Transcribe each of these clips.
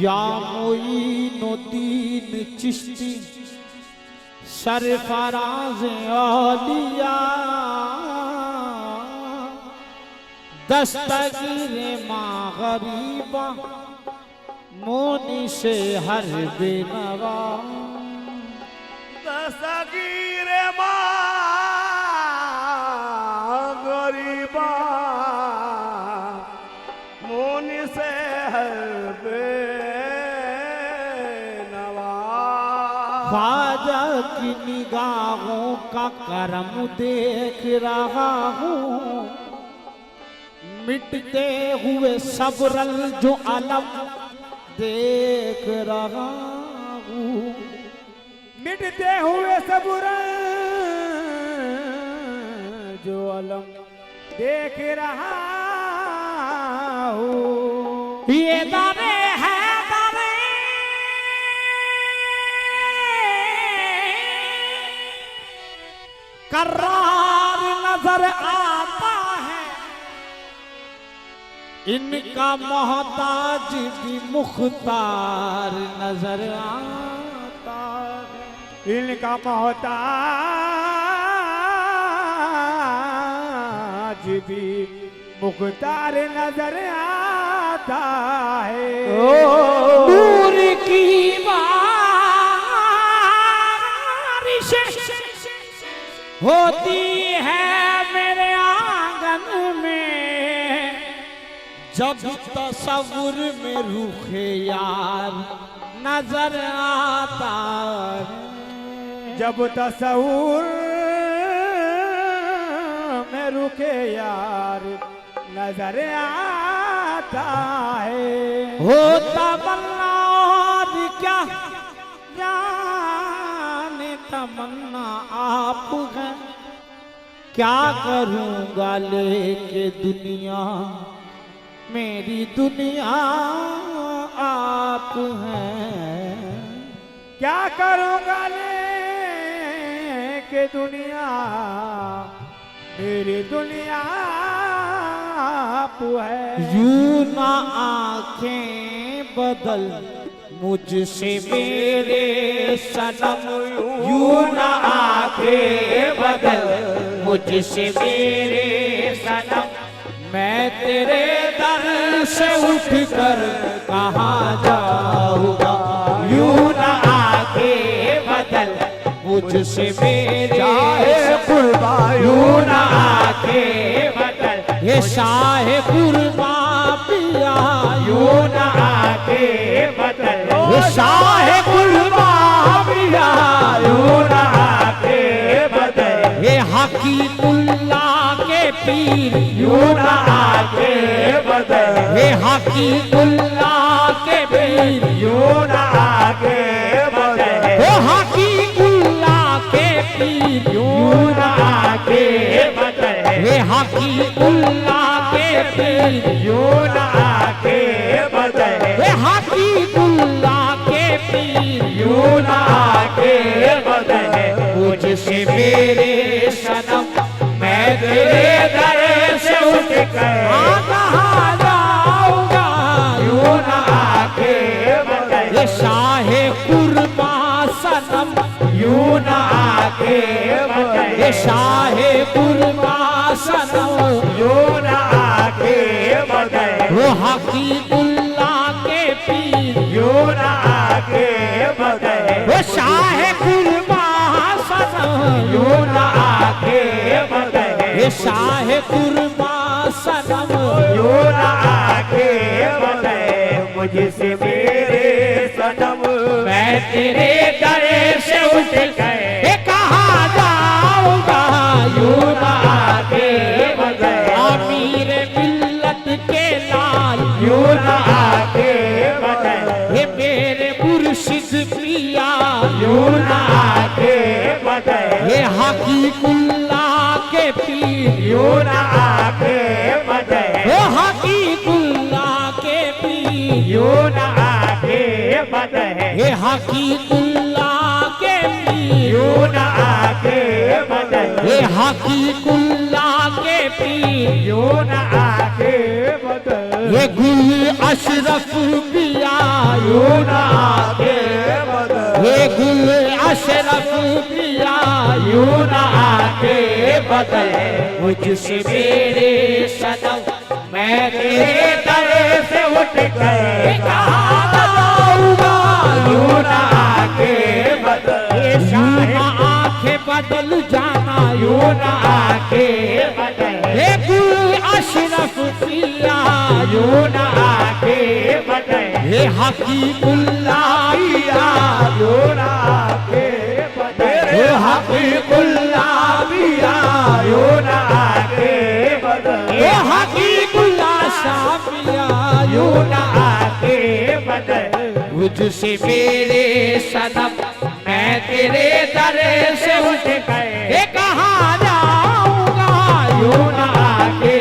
या मोइनुद्दीन चिश्ती सरफराज औलिया दस्तगीर मागरीबा मोनी से हर बेनवा दस्तगीर मागरीबा मोनी से हर बेनवा ख्वाजा की निगाहों का करम देख रहा हूँ मिटते हुए सबरल जो अलम देख रहा हूँ मिटते हुए सबरल जो अलम देख रहा हूँ ये दाने है दाने करार नजर आता है इनका मोहताज भी मुख्तार नजर आता है इनका मोहताज भी मुख्तार नजर आता है नूर की बारिश होती है मेरे आंगन में जब तस्वुर में रूखे यार नजर आता है जब तस्वुर में रुके यार नजर आता है होता बल्ला और क्या जाने तमन्ना आप हैं क्या करूँगा लेके दुनिया मेरी दुनिया आप हैं क्या करूँगा लेके दुनिया मेरी दुनिया आप है यूं ना आँखें बदल मुझसे मेरे सनम यूं ना आँखें बदल मुझसे मेरे सनम मैं तेरे दर से उठकर कहाँ जाऊँगा यूं ना आँखें बदल मुझसे मेरे कुर्बा यूं ना आँखें बदल ये शाह कुर्बा पिया यूं ना आँखें बदल ये शाह कुर्बा पिया यूं ना आँखें बदल ये हकीमुल्लाह के पीर यूं ना आँखें बदल ये हकीमुल्लाह के पीर यूं ना आँखें बदल वो हकीमुल्लाह के पीर यूं ना आँखें बदल ये हकीमुल्लाह के पीर यूं ना आँखें बदल ये हकीमुल्लाह के पीर यूं ना आँखें बदल मुझसे मेरे सनम मैं तेरे दर से उठकर कहाँ जाऊँगा यूं ना आँखें बदल ये शाह कुर्बा सनम यूं ना आँखें बदल ये शाह कुर्बा सनम यूं ना आँखें बदल वो हकीमुल्लाह के पीर यूं ना आँखें बदल वो शाह कुर्बा सनम यूं ना आँखें बदल ये शाह कुर्बा सनम यूं ना आँखें बदल मुझसे मेरे सनम मैं तेरे दर से उठ गए कहाँ जाऊँगा यूं ना आँखें बदल अमीर मिल्लत के लाल यूं ना आँखें बदल ये मेरे मुर्शिद पिया यूं ना आँखें बदल ये हकीमुल्लाह यूं न आके बदल वो हकीकुल्लाह के पीर यूं न आके बदल ये हकीकुल्लाह के पीर यूं न आके बदल ये हकीकुल्लाह के पीर यूं न आके बदल ये गुल अशरफ पिया यूं न आके बदल ये गुल अशरफ पिया यूं न आके बदल मुझसे मेरे सनम मैं तेरे दर से उठ कर कहाँ जाऊंगा यूं न आके बदल यूं न आंखें बदल जाना यूं न आके बदल ये गुल अशरफ पिया यूं न आके बदल ये हकीकुल्लाह पिया यूं न आके बदल ये हकीकुल्लाह पिया यूं न आके बदल ये हकीकुल्लाह शाफिया यूं न आके बदल मुझसे मेरे सनम मैं तेरे दर से उठ गए कहाँ जाऊंगा यूं न आके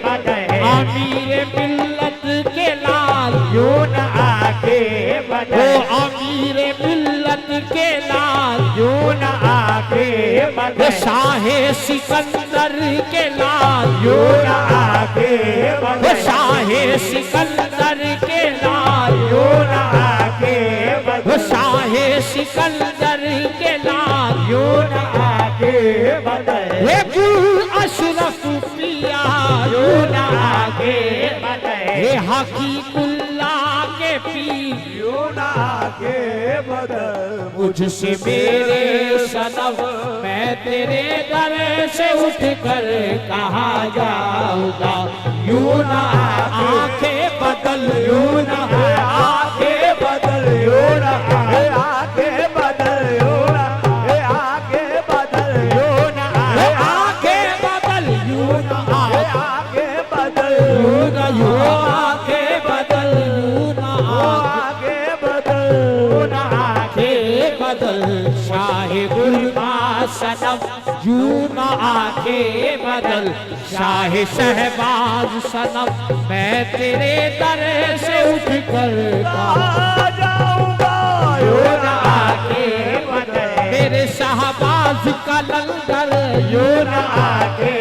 बदल अमीर मिल्लत के लाल यूं न आके ओ बदल अमीर मिल्लत के लाल यूं न आके वो बदल शाहे सिकंदर के लाल यूं न आके वो बदल शाहे सिकंदर के लाल यूं न आके वो बदल शाहे सिकंदर के लाल यूं न आके बदल ये गुल अशरफ पिया यूं न आके बदल ये हकीकुल्लाह के पीर यूं न आके बदल मुझसे मेरे सनम मैं तेरे दर से उठ कर कहाँ जाऊंगा यूं ना आंखें बदल यूं ना आके बदल यूं न आके बदल यूं न आके बदल यूं न आंखें बदल यूं ना आके बदल यूं ना यूं आंखें बदल यूं ना आके बदल आंखें बदल शाहे गुलमा सनम यूं ना आंखें बदल शाहे शहबाज सनम मैं तेरे दर से उठ कर आ जाऊंगा यूं न आके बदल मेरे शहबाज का लंगर यूं न आके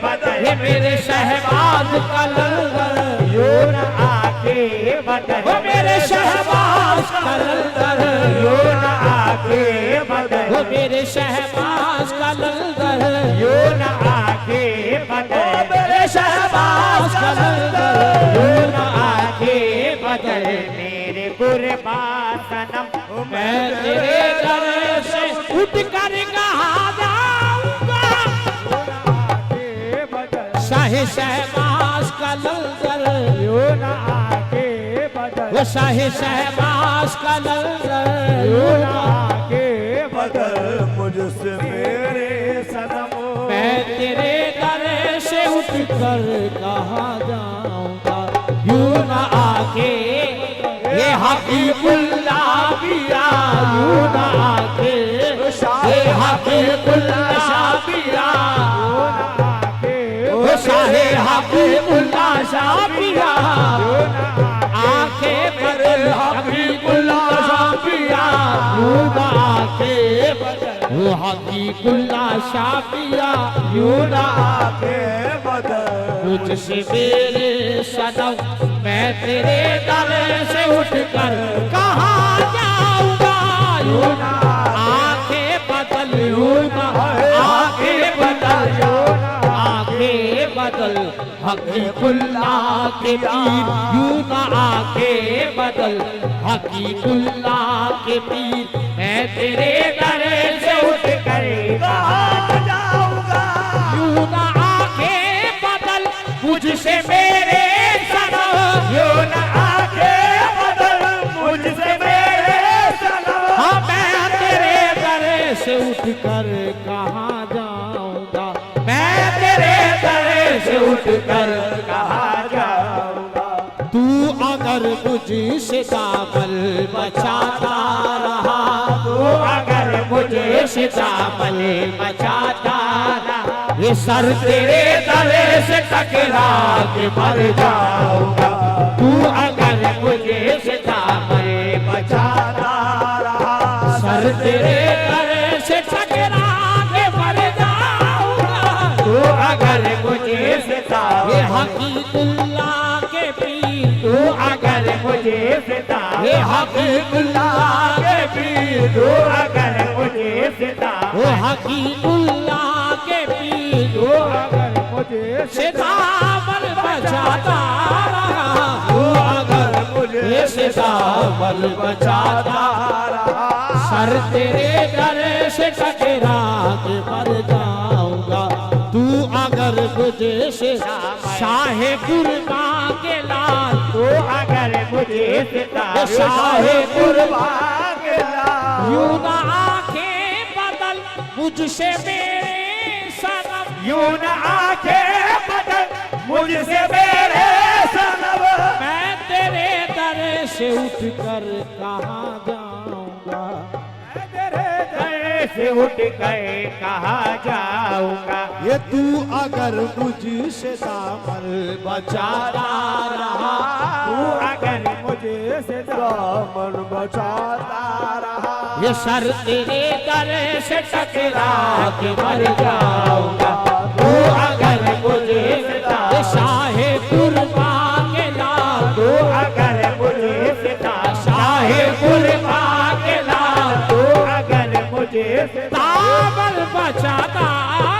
बदल ये मेरे शहबाज का लंगर यूं न आके बदल वो मेरे शहबाज का लंगर यूं न आके बदल वो मेरे शहबाज का लंगर यूं न आके बदल मेरे शहबाज का लंगर यूं ना आके बदल मेरे कुर्बा सनम मैं तेरे दर से उठ कर कहाँ जाऊंगा आके बदल शाहे शहबाज का लंगर यूं न आके बदल वो शाहे शहबाज का लंगर यूं न आके बदल मुझसे मेरे सनम मैं तेरे दर से उठ कर कहाँ जाऊंगा यूं ना आके ये हकीकुल्लाह पिया यूं ना आके ये हकीकुल्लाह पिया वो शाहे हकीकुल्लाह पिया आंखें बदल हकीकुल्लाह पिया यूं ना आके वो हकीकुल्लाह पिया यूं ना आके बदल मुझसे मेरे सनम मैं तेरे दर से उठ कर कहाँ जाऊंगा यूं ना आंखें बदल यूं ना आंखें बदल आंखें बदल हकीकुल्लाह के पीर यूं ना आंखें बदल हकीकुल्लाह के पीर मैं तेरे दर से उठ कर कहाँ जाऊंगा यूं ना आंखें बदल मुझसे मेरे सनम यूं न आके बदल मुझसे मेरे सनम हाँ मैं तेरे दर से उठ कर कहाँ जाऊंगा मैं तेरे दर से उठ कर कहाँ जाऊंगा तू अगर मुझसे दामन बचाता रहा तू अगर मुझे मुझसे दामन बचाता रहा ये सर तेरे दरे से टकरा के मर जाऊंगा तू अगर मुझे सदा में बचाता रहा। सर तेरे दरे से टकरा के मर जाऊंगा तू अगर मुझे सदा ये हकीकुल्लाह के पीर तू अगर मुझे सदा ये हकीकुल्लाह के पीर तू अगर मुझे सदा वो हकीकुल्लाह के पीर तू अगर मुझे सितामल बचाता रहा तू अगर मुझे सितामल बचाता रहा। सर तेरे दर से टकरा के मर जाऊंगा तू अगर मुझे से शाहे कुर्बा के लाल तू अगर मुझे सदा शाहे कुर्बा के लाल यूं ना आंखें बदल मुझसे मेरे सनम यूं न आंखें बदल मुझसे मेरे सनम। मैं तेरे दर से उठकर कहाँ जाऊंगा तेरे दर से उठ गए कहाँ जाऊंगा। ये तू अगर मुझसे दामन बचाता रहा तू अगर मुझे से दामन बचाता रहा। ये सर तेरे दर से टकरा के मर जाऊंगा तू अगर मुझे ये शाहे कुर्बा के लाल तू अगर मुझे सदा शाहे कुर्बा के लाल तू अगर मुझे ताबल बचाता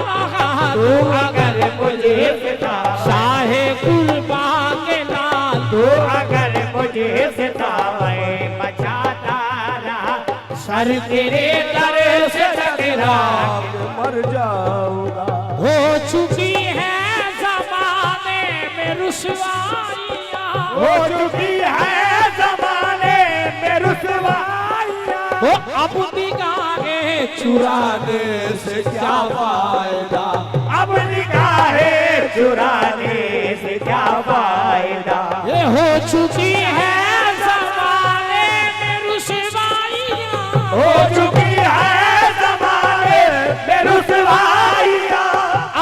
रहा तू अगर मुझे सदा शाहे कुर्बा के लाल तू अगर मुझे सदा मैं बचाता रहा। सर तेरे दर से टकरा मर जाऊंगा हो चुकी है जमाने में रुसवाइयाँ हो चुकी है जमाने में रुसवाइयाँ। हो अब निगाहें चुराने से क्या फायदा अब निगाहें चुराने से क्या फायदा। ये हो चुकी है जमाने में रुसवाइयाँ हो चुकी है जमाने में रुसवाइयाँ।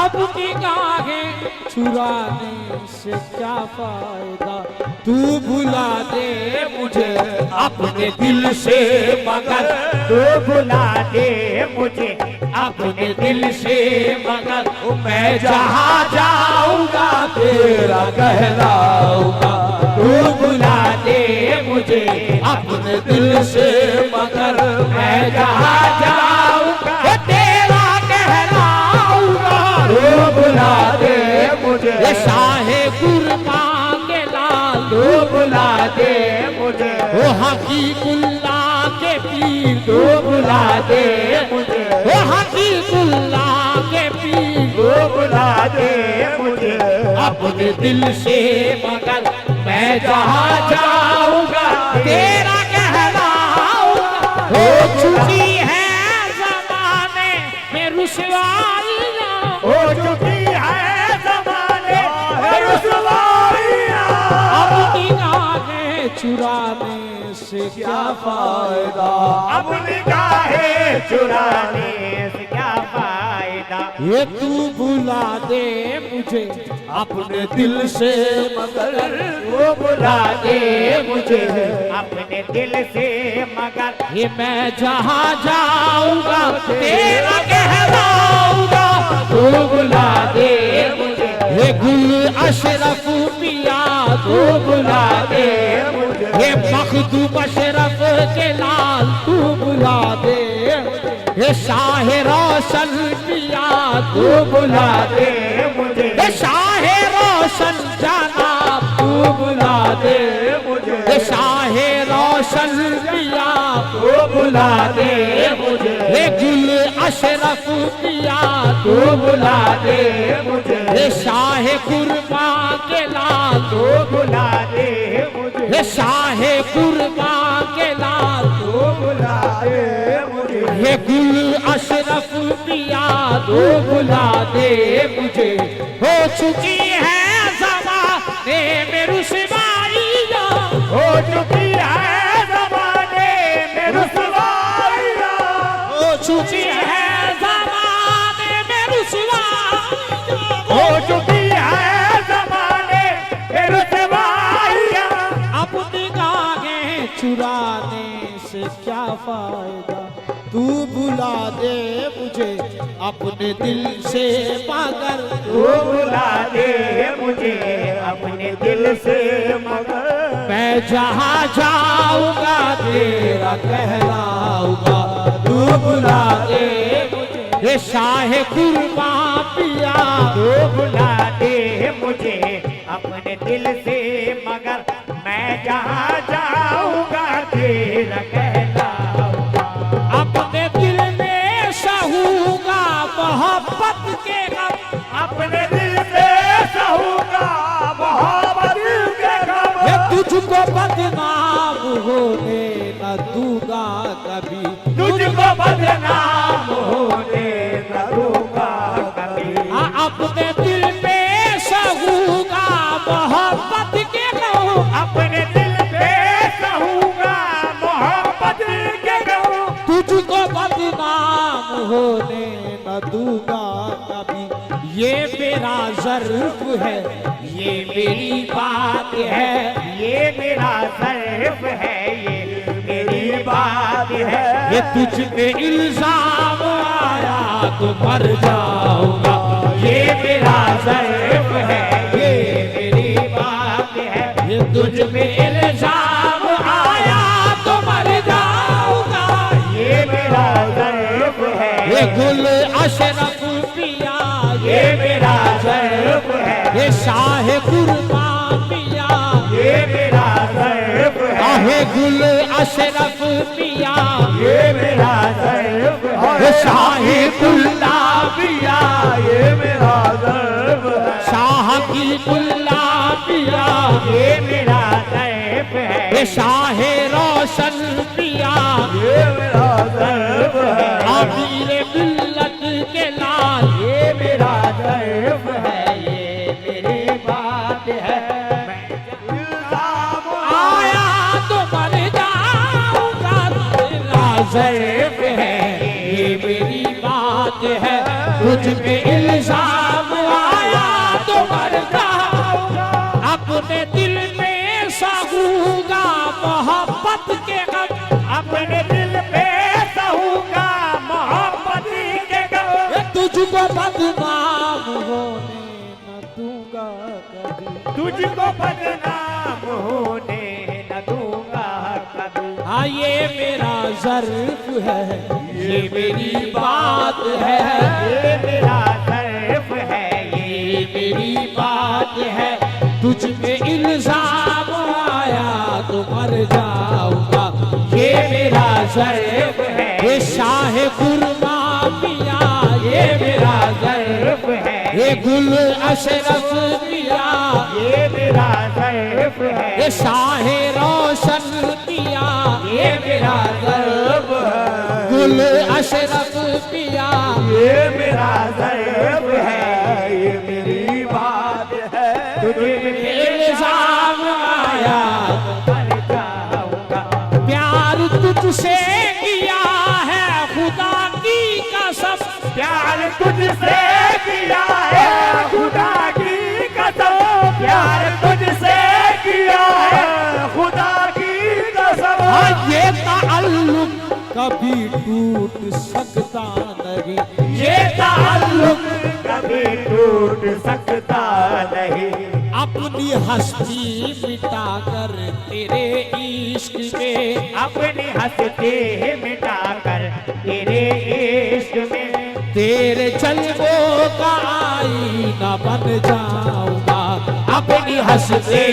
अब निगाहें चुराने से क्या फायदा तू भुला दे मुझे अपने दिल से मगर तू भुला दे मुझे अपने दिल से मगर मैं जहाँ जाऊंगा तेरा कहलाऊंगा तू भुला दे मुझे अपने दिल से मगर मैं जहाँ जाऊंगा तेरा कहलाऊंगा तू भुला दे मुझे ये शाहे कुर्बा के लाल तू भुला दे मुझे वो हकीकुल्लाह के पीर तू भुला दे मुझे वो हकीकुल्लाह के पीर तू भुला दे मुझे अपने दिल से मगर मैं जहाँ जाऊंगा तेरा कहलाऊंगा हो चुकी है जमाने में रुसवाइयाँ हो चुकी है जमाने में रुसवाइयाँ। अब निगाहें चुराने से क्या फायदा अब निगाहें चुराने से क्या फायदा। ये तू भुला दे मुझे अपने दिल से मगर वो भुला दे मुझे अपने दिल से मगर ये मैं जहाँ जाऊंगा तेरा कहलाऊंगा तू भुला दे मुझे ये गुल अशरफ पिया तू भुला दे मुझे ये मखदूम अशरफ के लाल तू भुला दे ये शाह रोशन पिया तू भुला दे मुझे ये शाह रोशन जाना तू भुला दे मुझे ये शाह रोशन पिया वो भुला दे मुझे ये गुल अशरफ पिया तू भुला दे मुझे ये शाह कुर्बा के लाल तू भुला दे मुझे ये शाह कुर्बा के लाल तू भुला दे मुझे ये गुल अशरफ पिया तू भुला दे मुझे हो चुकी है ज़माने में रुसवाइयाँ हो चुकी है जमाने में रुसवाइयाँ। हो चुकी है ज़माने में रुसवाइयाँ चुराने से क्या फायदा, तू बुला दे मुझे अपने दिल से मगर, तू बुला दे मुझे अपने दिल से मगर, मैं जहाँ जाऊंगा तेरा कहलाऊंगा, तू बुला दे ये शाह कुर्बान पिया, तू बुला दे मुझे अपने दिल से मगर, मैं जहाँ जाऊंगा तेरा कहलाऊंगा, अपने दिल में सहूंगा मोहब्बत के गम, अपने दिल से सहूंगा मोहब्बत के गम, ये तुझको बदनाम होने न दूंगा कभी, तुझको बदनाम होने न दूंगा कभी, हाँ, अपने दिल में सहूंगा मोहब्बत के गम, अपने दिल पे सहूंगा मोहब्बत के गम, तुझको बदनाम होने न दूंगा कभी, ये मेरा ज़र्फ है, ये मेरी बात है, ये मेरा सर्फ है, ये मेरी बात है, ये तुझ पे इल्जाम आया तो मर जाऊंगा, ये मेरा ज़र्फ है, ये मेरी बात है, ये तुझ पे इल्जाम आया तो मर जाऊंगा, ये मेरा सर्फ है, ये गुल अशरफ पिया, ये मेरा सर्फ है, ये शाह कुर्बान पिया, ये मेरा सर्फ है, आहे गुल अशरफ पिया, ये मेरा सर्फ ये है, शाह कुल्ला पिया, ये मेरा सर्फ है, शाह की कुल्ला पिया, ये मेरा सर्फ है, ये शाह रोशन पिया, ये मेरा सर्फ है, अमीर मिल्लत के लाल, ये मेरा सर्फ है, ये मेरी बात है, मैं इल्जाम आया तो मर जाऊंगा, तेरा ज़र्फ है, ये मेरी बात है, तुझ पे इल्जाम आया तो मर जाऊंगा, अपने दिल में सहूंगा मोहब्बत के गम, अपने दिल पे सहूंगा मोहब्बत के गम, तुझको बदनाम होने न दूंगा कभी, तुझको बदनाम होने न दूंगा कभी, हाँ ये मेरा ज़र्फ है, ये मेरी बात है, ये मेरा सर्फ है, ये मेरी बात है, तुझ पे इल्जाम आया तो मर जाऊंगा, ये मेरा ज़र्फ है, ये शाह कुर्बान पिया, ये मेरा ज़र्फ है, ये गुल अशरफ पिया, ये मेरा सर्फ है, ये शाह रोशन पिया, ये मेरा ज़र्फ है, गुल अशरफ पिया, ये मेरा सर्फ है, ये मेरी बात है, तुझे इल्जाम आया मर जाऊंगा, प्यार तुझसे किया है खुदा की कसम, प्यार तुझसे किया है खुदा की कसम, प्यार तुझसे किया है खुदा की कसम, हाँ ये ताल्लुक कभी टूट सकता नहीं, ये ताल्लुक कभी टूट सकता नहीं, अपनी हस्ती मिटाकर तेरे इश्क में, अपनी हंसते मिटाकर तेरे इश्क में, तेरे जलवों का आईना बन जाऊंगा, अपनी हंसते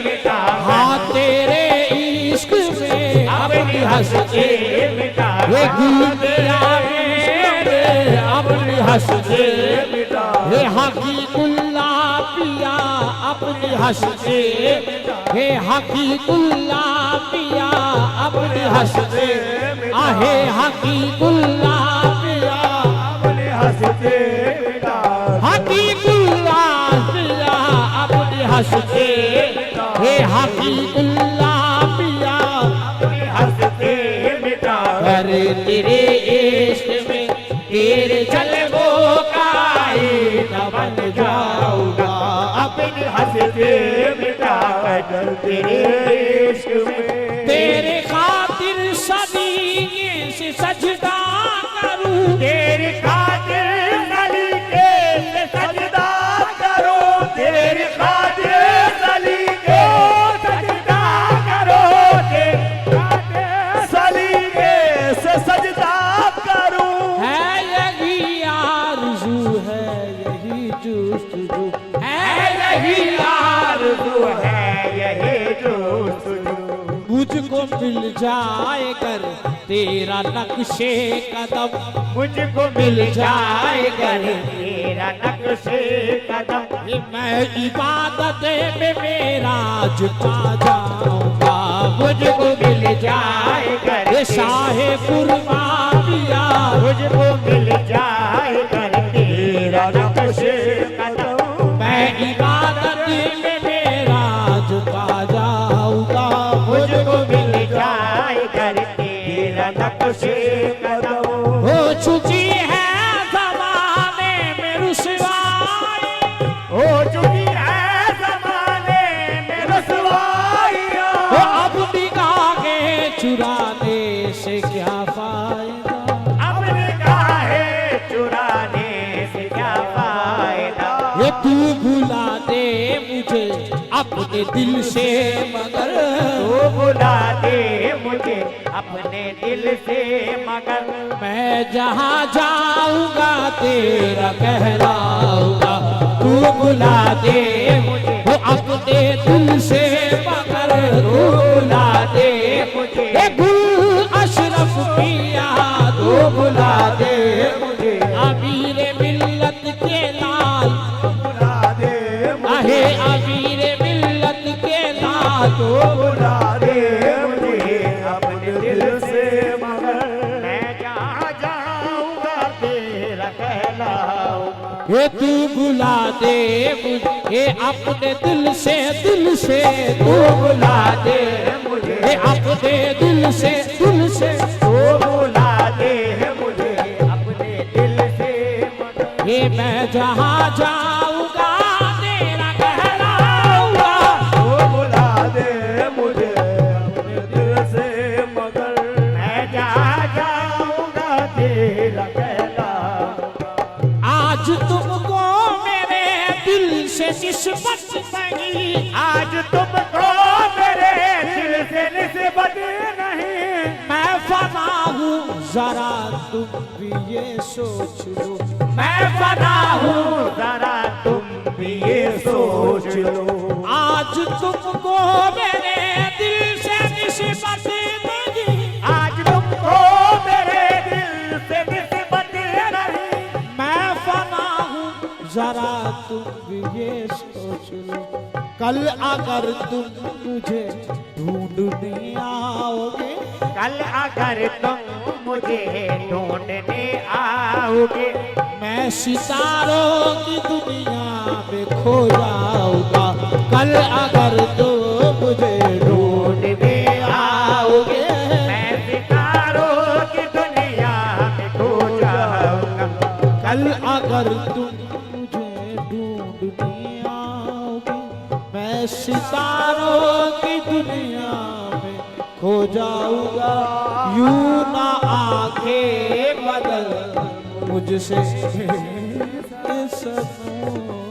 मिटाकर हाँ तेरे इश्क में, अपनी हंसते मिटाकर ये गुलिया मेरे अपनी हंसते, हे हकीकुल्ला पिया अपनी हंसते, हे हकीकुल्ला पिया अपनी हंसते, आहे हकीकुल्ला पिया अपने हंसते हकीकुल्ला पिया अपनी हंसते, हे हकीकुल्ला पिया अपने हंसते मिटा कर तेरे इश्क में तेरे जलवों का आईना बन जाऊंगा, अपने हंसते मिटा कर तेरे इश्क में तेरे मुझको मिल जाए कर तेरा नक्शे कदम, मुझको मिल जाए कर तेरा नक्शे कदम, मैं इबादत में मेराज पा जाऊंगा। मुझको मिल जाए कर ये शाहे कुर्बानिया, मुझको मिल जाए कर तेरा नक्शे कदम, मैं इबादत में मेराज पा जाऊंगा। मुझको मिल जाए कर तेरा नक्शे कदम। हो चुकी है ज़माने में रुसवाई, हो चुकी है ज़माने में रसवाइयाँ, हो अब निगाहें चुराने से क्या फायदा, अपने काहे चुराने से क्या फायदा। ये तू भुला दे मुझे अपने दिल से मगर, तू बुला दे मुझे अपने दिल से मगर, मैं जहाँ जाऊंगा तेरा कहलाऊंगा। तू बुला दे मुझे वो अपने दिल से मगर, तू बुला दे मुझे ये गुल अशरफ पिया, तू बुला दे मुझे अमीर मिल्लत के लाल, बुला दे आहे अमीर मिल्लत के लाल, तू बुला दे मुझे अपने दिल से मगर, मैं जहाँ जाऊँगा तेरा कहलाऊँगा। ये तू बुला दे मुझे अपने दिल से तू बुला दे मुझे ये अपने दिल से तू बुला दे मुझे अपने दिल से मगर, ये मैं जहाँ जाऊंगा तेरा कहलाऊंगा। तू बुला दे मुझे अपने दिल से मगर, मैं जहाँ जाऊँगा तेरा कहलाऊँगा। आज तुमको मेरे दिल से निस्बत नहीं, आज तुमको मेरे दिल से निस्बत नहीं, मैं फना हूँ जरा तुम भी ये सोच लो, मैं फना हूँ जरा तुम भी ये सोच लो। आज तुमको मेरे दिल से निस्बत नहीं, आज तुमको मेरे दिल से निस्बत नहीं, मैं फना हूँ जरा तुम भी ये सोच लो। कल अगर तुम मुझे ढूंढने आओगे, कल अगर तुम मुझे ढूंढने आओगे, मैं सितारों की दुनिया में खो जाऊंगा। कल अगर तुम मुझे ढूंढने आओगे, मैं सितारों की दुनिया में खो जाऊंगा। कल अगर तुम मुझे ढूंढने आओगे, मैं सितारों की दुनिया में खो जाऊंगा। यूं ना आंखें बदल मुझसे सनम।